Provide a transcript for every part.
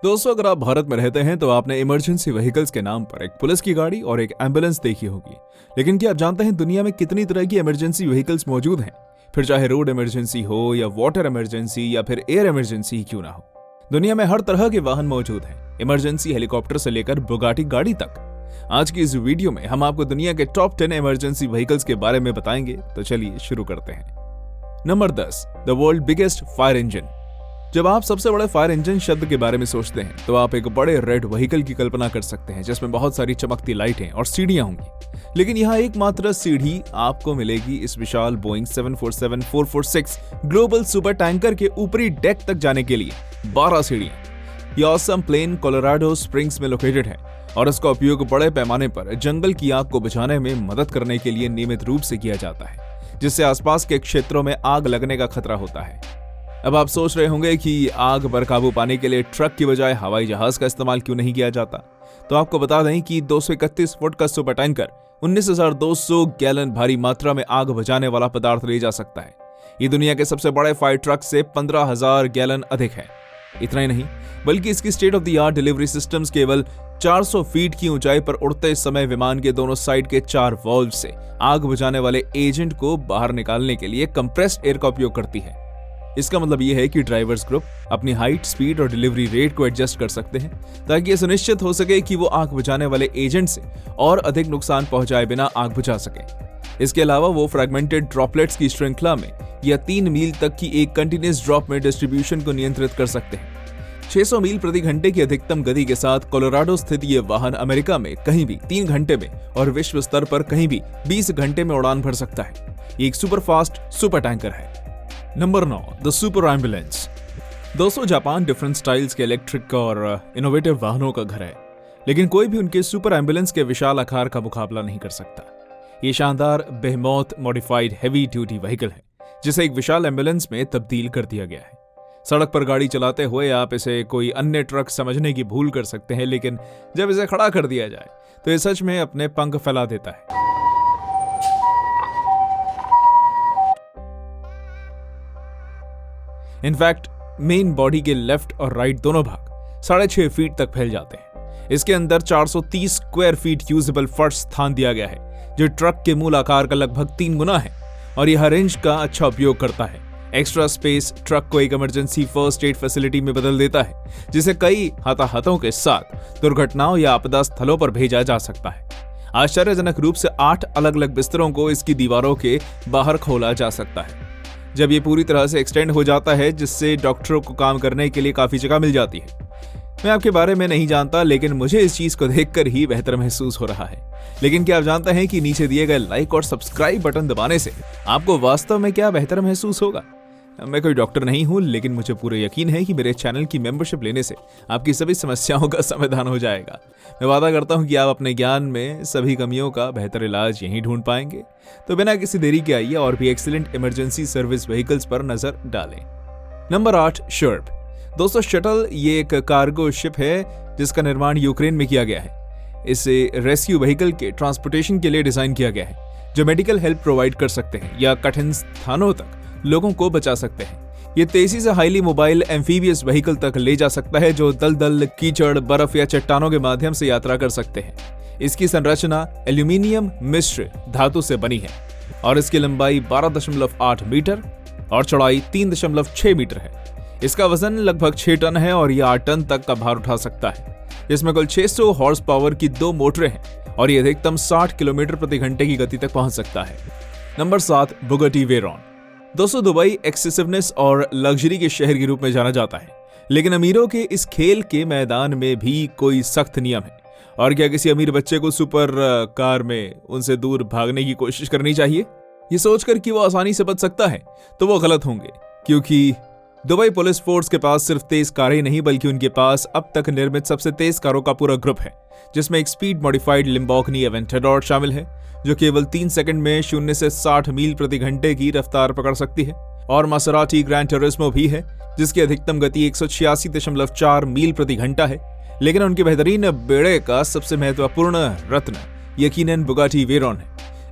दोस्तों, अगर आप भारत में रहते हैं तो आपने इमरजेंसी व्हीकल्स के नाम पर एक पुलिस की गाड़ी और एक एम्बुलेंस देखी होगी। लेकिन क्या आप जानते हैं दुनिया में कितनी तरह की इमरजेंसी व्हीकल्स मौजूद हैं? फिर चाहे रोड इमरजेंसी हो या वाटर इमरजेंसी या फिर एयर इमरजेंसी ही क्यों ना हो, दुनिया में हर तरह के वाहन मौजूद हैं, इमरजेंसी हेलीकॉप्टर से लेकर बुगाटी गाड़ी तक। आज की इस वीडियो में हम आपको दुनिया के टॉप 10 इमरजेंसी व्हीकल्स के बारे में बताएंगे। तो चलिए शुरू करते हैं। Number 10, the world biggest fire engine. जब आप सबसे बड़े फायर इंजन शब्द के बारे में सोचते हैं तो आप एक बड़े रेड व्हीकल की कल्पना कर सकते हैं जिसमें बहुत सारी चमकती लाइटें और सीढ़ियां होंगी। लेकिन यहाँ एकमात्र सीढ़ी आपको मिलेगी इस विशाल बोइंग 747-446 ग्लोबल सुपर टैंकर के ऊपरी डेक तक जाने के लिए 12 सीढ़ियां। यह ऑसम प्लेन कोलोराडो स्प्रिंग्स में लोकेटेड है और इसका उपयोग बड़े पैमाने पर जंगल की आग को बुझाने में मदद करने के लिए नियमित रूप से किया जाता है, जिससे आसपास के क्षेत्रों में आग लगने का खतरा होता है। अब आप सोच रहे होंगे कि आग पर काबू पाने के लिए ट्रक की बजाय हवाई जहाज का इस्तेमाल क्यों नहीं किया जाता। तो आपको बता दें कि 231 फुट का सुपर टैंकर 19,200 गैलन भारी मात्रा में आग बुझाने वाला पदार्थ ले जा सकता है। ये दुनिया के सबसे बड़े फायर ट्रक से 15,000 गैलन अधिक है। इतना ही नहीं, बल्कि इसकी state of the art delivery systems केवल 400 फीट की ऊंचाई पर उड़ते समय विमान के दोनों साइड के 4 वाल्व से आग बुझाने वाले एजेंट को बाहर निकालने के लिए कंप्रेस्ड एयर का उपयोग करती है। इसका मतलब यह है कि ड्राइवर्स ग्रुप अपनी हाइट, स्पीड और डिलीवरी रेट को एडजस्ट कर सकते हैं ताकि यह सुनिश्चित हो सके कि वो आग बुझाने वाले एजेंट से और अधिक नुकसान पहुंचाए बिना आग बुझा सके। इसके अलावा वो फ्रैगमेंटेड ड्रॉपलेट्स की श्रृंखला में या 3 मील तक की एक कंटिन्यूअस ड्रॉप में डिस्ट्रीब्यूशन को नियंत्रित कर सकते हैं। 600 मील प्रति घंटे की अधिकतम गति के साथ कोलोराडो स्थित ये वाहन अमेरिका में कहीं भी 3 घंटे में और विश्व स्तर पर कहीं भी 20 घंटे में उड़ान भर सकता है। ये एक सुपर फास्ट सुपर टैंकर है। Number 9, the super ambulance. दोस्तों, जापान डिफरेंट स्टाइल्स के इलेक्ट्रिक और इनोवेटिव वाहनों का घर है, लेकिन कोई भी उनके सुपर एम्बुलेंस के विशाल आकार का मुकाबला नहीं कर सकता। ये शानदार बेहमौत मॉडिफाइड हेवी ड्यूटी व्हीकल है जिसे एक विशाल एम्बुलेंस में तब्दील कर दिया गया है। सड़क पर गाड़ी चलाते हुए आप इसे कोई अन्य ट्रक समझने की भूल कर सकते हैं, लेकिन जब इसे खड़ा कर दिया जाए तो ये सच में अपने पंख फैला देता है। इनफैक्ट मेन बॉडी के लेफ्ट और राइट दोनों भाग 6.5 फीट तक फैल जाते हैं। इसके अंदर 430 स्क्वायर फीट यूजेबल फर्श स्थान दिया गया है जो ट्रक के मूल आकार का लगभग 3 गुना है और यह हर इंच का अच्छा उपयोग करता है। एक्स्ट्रा स्पेस ट्रक को एक इमरजेंसी फर्स्ट एड फैसिलिटी में बदल देता है जिसे कई हताहतों के साथ दुर्घटनाओं या आपदा स्थलों पर भेजा जा सकता है। आश्चर्यजनक रूप से 8 अलग अलग बिस्तरों को इसकी दीवारों के बाहर खोला जा सकता है जब ये पूरी तरह से एक्सटेंड हो जाता है, जिससे डॉक्टरों को काम करने के लिए काफी जगह मिल जाती है। मैं आपके बारे में नहीं जानता, लेकिन मुझे इस चीज को देखकर ही बेहतर महसूस हो रहा है। लेकिन क्या आप जानते हैं कि नीचे दिए गए लाइक और सब्सक्राइब बटन दबाने से आपको वास्तव में क्या बेहतर महसूस होगा? मैं कोई डॉक्टर नहीं हूं, लेकिन मुझे पूरा यकीन है कि मेरे चैनल की मेंबरशिप लेने से आपकी सभी समस्याओं का समाधान हो जाएगा। मैं वादा करता हूं कि आप अपने ज्ञान में सभी कमियों का बेहतर इलाज यहीं ढूंढ पाएंगे। तो बिना किसी देरी के आइए और भी एक्सीलेंट इमरजेंसी सर्विस व्हीकल्स पर नजर डालें। नंबर 8, शर्प। दोस्तों, शटल ये एक कार्गो शिप है जिसका निर्माण यूक्रेन में किया गया है। इसे रेस्क्यू व्हीकल के ट्रांसपोर्टेशन के लिए डिजाइन किया गया है जो मेडिकल हेल्प प्रोवाइड कर सकते हैं या कठिन स्थानों तक लोगों को बचा सकते हैं। ये तेजी से हाईली मोबाइल एम्फीबियस व्हीकल तक ले जा सकता है जो दलदल, कीचड़, बर्फ या चट्टानों के माध्यम से यात्रा कर सकते हैं। इसकी संरचना एल्यूमिनियम मिश्र धातु से बनी है और इसकी लंबाई 12.8 मीटर और चौड़ाई 3.6 मीटर है। इसका वजन लगभग 6 टन है और यह 8 टन तक का भार उठा सकता है। इसमें कुल 600 हॉर्स पावर की 2 मोटरें हैं और ये अधिकतम 60 किलोमीटर प्रति घंटे की गति तक पहुंच सकता है। Number 7, Bugatti Veyron. दोस्तों, दुबई एक्सेसिवनेस और लग्जरी के शहर के रूप में जाना जाता है, लेकिन अमीरों के इस खेल के मैदान में भी कोई सख्त नियम है। और क्या किसी अमीर बच्चे को सुपर कार में उनसे दूर भागने की कोशिश करनी चाहिए? ये सोचकर कि वो आसानी से बच सकता है तो वो गलत होंगे, क्योंकि दुबई पुलिस फोर्स के पास सिर्फ तेज कारें नहीं बल्कि उनके पास अब तक निर्मित सबसे तेज कारों का पूरा ग्रुप है, जिसमें एक स्पीड मॉडिफाइड लिम्बॉर्गिनी एवेंटडोर शामिल है जो केवल 3 सेकंड में 0 से 60 मील प्रति घंटे की रफ्तार पकड़ सकती है, और मासेराटी ग्रैंड टुरिस्मो भी है जिसकी अधिकतम गति 186.4 मील प्रति घंटा है। लेकिन उनके बेहतरीन बेड़े का सबसे महत्वपूर्ण रत्न यकीनन बुगाटी वेरॉन है।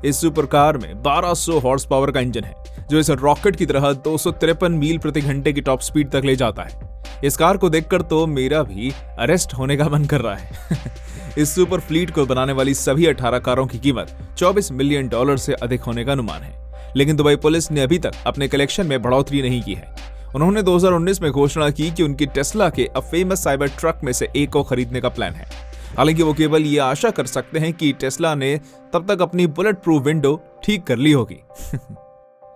इस सुपर कार में 1200 हॉर्स पावर का इंजन है जो इस रॉकेट की तरह 253 मील प्रति घंटे की टॉप स्पीड तक ले जाता है। इस कार को देखकर तो मेरा भी अरेस्ट होने का मन कर रहा है। इस सुपर फ्लीट को बनाने वाली सभी 18 कारों की कीमत $24 मिलियन से अधिक होने का अनुमान है, लेकिन दुबई पुलिस ने अभी तक अपने कलेक्शन में बढ़ोतरी नहीं की है। उन्होंने 2019 में घोषणा की कि उनकी टेस्ला के अब फेमस साइबर ट्रक में से एक को खरीदने का प्लान है। हालांकि वो केवल ये आशा कर सकते हैं कि टेस्ला ने तब तक अपनी बुलेट प्रूफ विंडो ठीक कर ली होगी।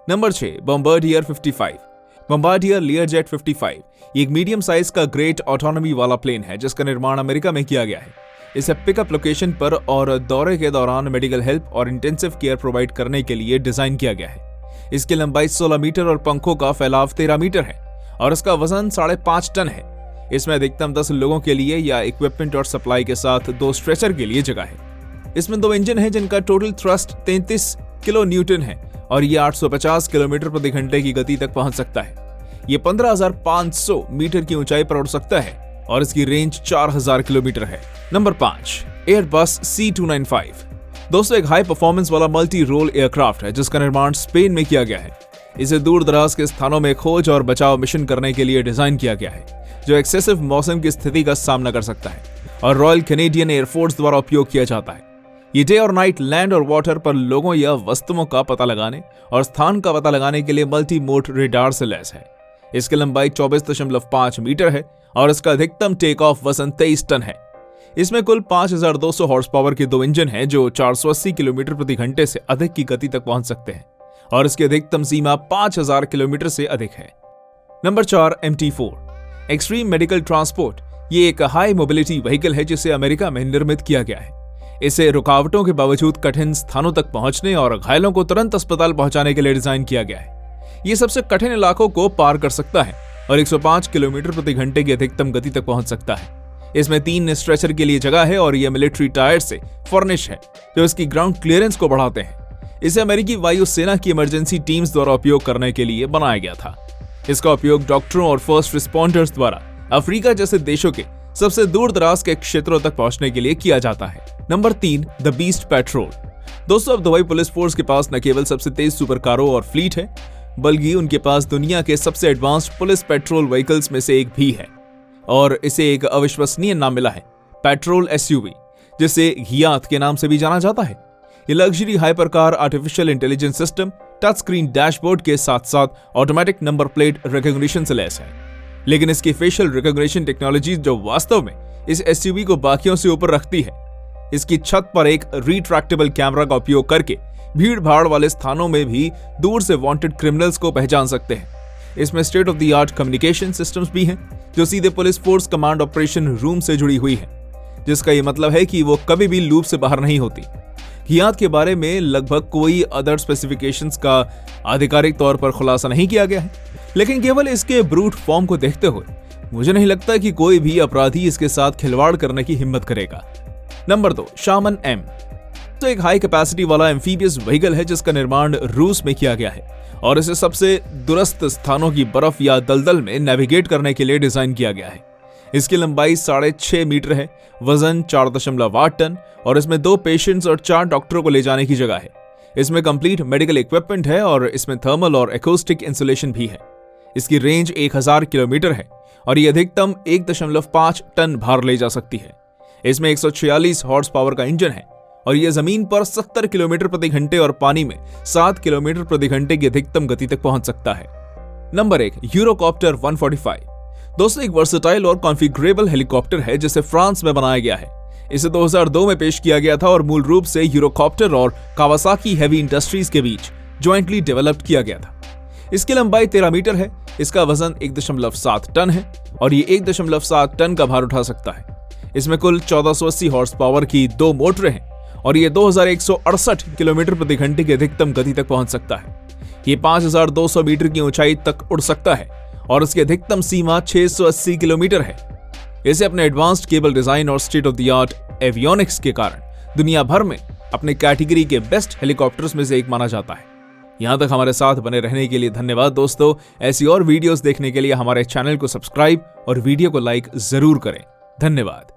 Number 6, Bombardier 55। बॉम्बार्डियर लियरजेट 55 एक मीडियम साइज का ग्रेट ऑटोनॉमी वाला प्लेन है जिसका निर्माण अमेरिका में किया गया है। इसे पिकअप लोकेशन पर और दौरे के दौरान मेडिकल हेल्प और इंटेंसिव केयर प्रोवाइड करने के लिए डिजाइन किया गया है। इसकी लंबाई 16 मीटर और पंखों का फैलाव 13 मीटर है और इसका वजन 5.5 टन है। इसमें अधिकतम 10 लोगों के लिए या इक्विपमेंट और सप्लाई के साथ 2 स्ट्रेचर के लिए जगह है। इसमें 2 इंजन है जिनका टोटल थ्रस्ट 33 किलो न्यूटन है और ये 850 किलोमीटर प्रति घंटे की गति तक पहुंच सकता है। ये 15,500 मीटर की ऊंचाई पर उड़ सकता है और इसकी रेंज 4,000 किलोमीटर है। Number 5, Airbus C295। दोस्तों, एक हाई परफॉर्मेंस वाला मल्टी रोल एयरक्राफ्ट है जिसका निर्माण स्पेन में किया गया है। इसे दूर दराज के स्थानों में खोज और बचाव मिशन करने के लिए डिजाइन किया गया है, जो एक्सेसिव मौसम की स्थिति का सामना कर सकता है और रॉयल कैनेडियन एयरफोर्स द्वारा उपयोग किया जाता है। ये डे और नाइट लैंड और वाटर पर लोगों या वस्तुओं का पता लगाने और स्थान का पता लगाने के लिए मल्टी मोड रेडार से लैस है। इसकी लंबाई 24.5 मीटर है और इसका अधिकतम टेक ऑफ वजन 23 टन है। इसमें कुल 5,200 हॉर्स पावर के 2 इंजन हैं जो 480 किलोमीटर प्रति घंटे से अधिक की गति तक पहुंच सकते हैं और इसकी अधिकतम सीमा 5,000 किलोमीटर से अधिक है। Number 4, MT4 extreme medical transport. ये एक हाई मोबिलिटी व्हीकल है जिसे अमेरिका में निर्मित किया गया है। इसे रुकावटों के बावजूद कठिन स्थानों तक पहुंचने और घायलों को तुरंत अस्पताल पहुंचाने के लिए डिजाइन किया गया है। ये सबसे कठिन इलाकों को पार कर सकता है और 105 किलोमीटर प्रति घंटे की अधिकतम गति तक पहुंच सकता है। इसमें 3 स्ट्रेचर के लिए जगह है और यह मिलिट्री टायर से फर्निश है जो इसकी ग्राउंड क्लियरेंस को बढ़ाते हैं। इसे अमेरिकी वायुसेना की इमरजेंसी टीम्स द्वारा उपयोग करने के लिए बनाया गया था। इसका उपयोग डॉक्टरों और फर्स्ट रिस्पॉन्डर्स द्वारा अफ्रीका जैसे देशों के सबसे दूर दराज के क्षेत्रों तक पहुंचने के लिए किया जाता है। Number 3, the beast petrol. दोस्तों, अब दुबई पुलिस फोर्स के पास न केवल सबसे तेज सुपर कारों और फ्लीट है, बल्कि उनके पास दुनिया के सबसे एडवांस्ड पुलिस पेट्रोल व्हीकल्स में से एक भी है और इसे एक अविश्वसनीय नाम मिला है, पेट्रोल SUV, जिसे घियात के नाम से भी जाना जाता है। ये luxury hyper car artificial intelligence system, touch screen dashboard के साथ साथ ऑटोमेटिक नंबर प्लेट रिकॉग्निशन से लैस है, लेकिन इसकी फेशियल रिकॉग्निशन टेक्नोलॉजी जो वास्तव में इस SUV को बाकियों से ऊपर रखती है। इसकी छत पर एक रिट्रैक्टेबल कैमरा का उपयोग करके भीड़ भाड़ वाले स्थानों में भी दूर से वांटेड क्रिमिनल्स को पहचान सकते हैं। इसमें state of the art communication systems भी हैं जो सीधे police force command operation room से जुड़ी हुई है, जिसका ये मतलब है कि वो कभी भी लूप से बाहर नहीं होती। घियात के बारे में लगभग कोई अदर स्पेसिफिकेशंस का आधिकारिक तौर पर खुलासा नहीं किया गया है, लेकिन केवल इसके ब्रूट फॉर्म को देखते हुए मुझे नहीं लगता कि कोई भी अपराधी इसके साथ खिलवाड़ करने की हिम्मत करेगा। Number 2, shaman M। तो एक हाई कैपेसिटी वाला एम्फीबियस व्हीकल है जिसका निर्माण रूस में किया गया है और इसे सबसे दुरस्त स्थानों की बर्फ या दलदल में नेविगेट करने के लिए डिजाइन किया गया है। इसकी लंबाई 6.5 मीटर है, वजन 4.8 टन और इसमें 2 पेशेंट्स और 4 डॉक्टरों को ले जाने की जगह है। इसमें कंप्लीट मेडिकल इक्विपमेंट है और इसमें थर्मल और एकॉस्टिक इंसुलेशन भी है। इसकी रेंज 1000 किलोमीटर है और ये अधिकतम 1.5 टन भार ले जा सकती है। इसमें 146 हॉर्स पावर का इंजन है और यह जमीन पर 70 किलोमीटर प्रति घंटे और पानी में 7 किलोमीटर प्रति घंटे की अधिकतम गति तक पहुंच सकता है। Number 1, Eurocopter 145। दोस्तों, एक वर्सेटाइल और कॉन्फ़िगरेबल हेलीकॉप्टर है जिसे फ्रांस में बनाया गया है। इसे 2002 में पेश किया गया था और मूल रूप से यूरोकॉप्टर और कावासाकी हेवी इंडस्ट्रीज के बीच ज्वाइंटली डेवलप किया गया था। इसकी लंबाई 13 मीटर है, इसका वजन 1.7 टन है और ये 1.7 टन का भार उठा सकता है। इसमें कुल 1480 हॉर्स पावर की 2 मोटरें हैं और ये 2168 किलोमीटर प्रति घंटे की अधिकतम गति तक पहुंच सकता है। ये 5200 मीटर की ऊंचाई तक उड़ सकता है और इसकी अधिकतम सीमा 680 किलोमीटर है। इसे अपने एडवांस्ड केबल डिजाइन और state of the art avionics के कारण दुनिया भर में अपने कैटेगरी के बेस्ट हेलीकॉप्टर्स में से एक माना जाता है। यहां तक हमारे साथ बने रहने के लिए धन्यवाद दोस्तों। ऐसी और वीडियोस देखने के लिए हमारे चैनल को सब्सक्राइब और वीडियो को लाइक जरूर करें। धन्यवाद।